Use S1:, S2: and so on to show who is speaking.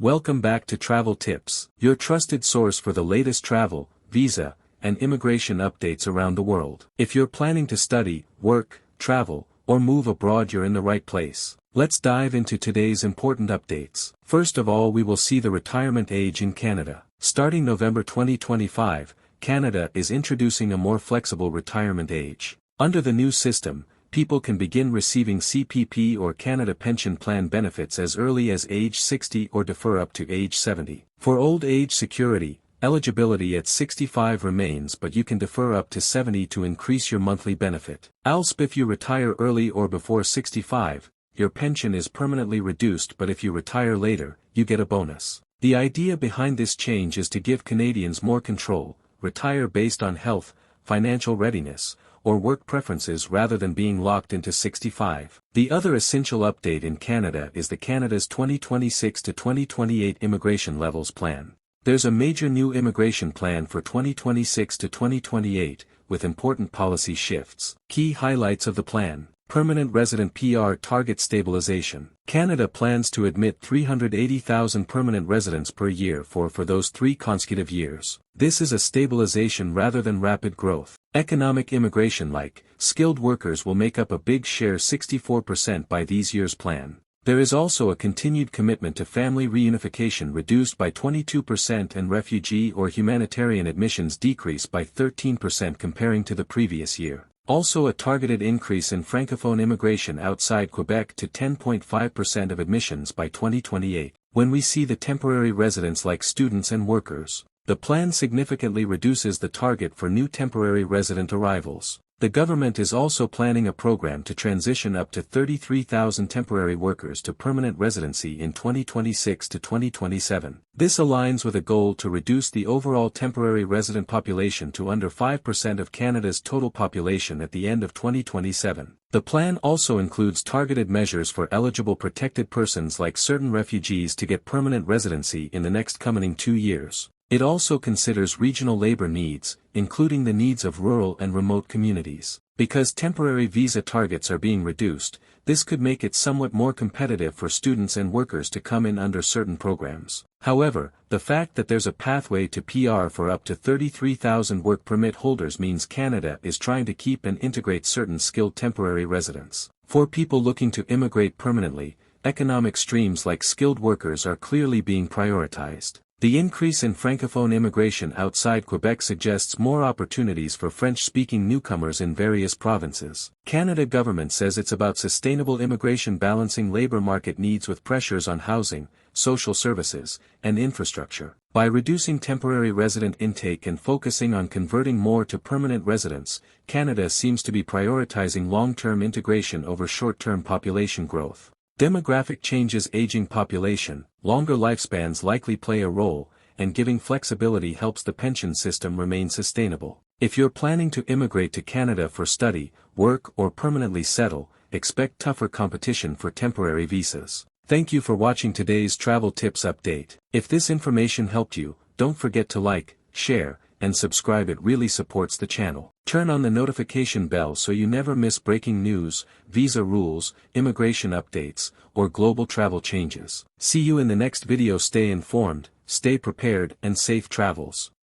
S1: Welcome back to Travel Tips, your trusted source for the latest travel, visa, and immigration updates around the world. If you're planning to study, work, travel, or move abroad, you're in the right place. Let's dive into today's important updates. First of all, we will see the retirement age in Canada. Starting November 2025, Canada is introducing a more flexible retirement age. Under the new system, people can begin receiving CPP or Canada Pension Plan benefits as early as age 60 or defer up to age 70. For old age security, eligibility at 65 remains, but you can defer up to 70 to increase your monthly benefit. Also, if you retire early or before 65, your pension is permanently reduced, but if you retire later, you get a bonus. The idea behind this change is to give Canadians more control, retire based on health, financial readiness, or work preferences rather than being locked into 65. The other essential update in Canada is the Canada's 2026 to 2028 Immigration Levels Plan. There's a major new immigration plan for 2026 to 2028, with important policy shifts. Key highlights of the plan: permanent resident PR target stabilization. Canada plans to admit 380,000 permanent residents per year for those 3 consecutive years. This is a stabilization rather than rapid growth. Economic immigration, like skilled workers, will make up a big share, 64% by this year's plan. There is also a continued commitment to family reunification, reduced by 22%, and refugee or humanitarian admissions decreased by 13% comparing to the previous year. Also, a targeted increase in Francophone immigration outside Quebec to 10.5% of admissions by 2028. When we see the temporary residents like students and workers, the plan significantly reduces the target for new temporary resident arrivals. The government is also planning a program to transition up to 33,000 temporary workers to permanent residency in 2026 to 2027. This aligns with a goal to reduce the overall temporary resident population to under 5% of Canada's total population at the end of 2027. The plan also includes targeted measures for eligible protected persons like certain refugees to get permanent residency in the next coming 2 years. It also considers regional labor needs, including the needs of rural and remote communities. Because temporary visa targets are being reduced, this could make it somewhat more competitive for students and workers to come in under certain programs. However, the fact that there's a pathway to PR for up to 33,000 work permit holders means Canada is trying to keep and integrate certain skilled temporary residents. For people looking to immigrate permanently, economic streams like skilled workers are clearly being prioritized. The increase in Francophone immigration outside Quebec suggests more opportunities for French-speaking newcomers in various provinces. Canada government says it's about sustainable immigration, balancing labor market needs with pressures on housing, social services, and infrastructure. By reducing temporary resident intake and focusing on converting more to permanent residents, Canada seems to be prioritizing long-term integration over short-term population growth. Demographic changes: aging population, longer lifespans likely play a role, and giving flexibility helps the pension system remain sustainable. If you're planning to immigrate to Canada for study, work, or permanently settle, expect tougher competition for temporary visas. Thank you for watching today's travel tips update. If this information helped you, don't forget to like, share, and subscribe. It really supports the channel. Turn on the notification bell so you never miss breaking news, visa rules, immigration updates, or global travel changes. See you in the next video. Stay informed, stay prepared, and safe travels.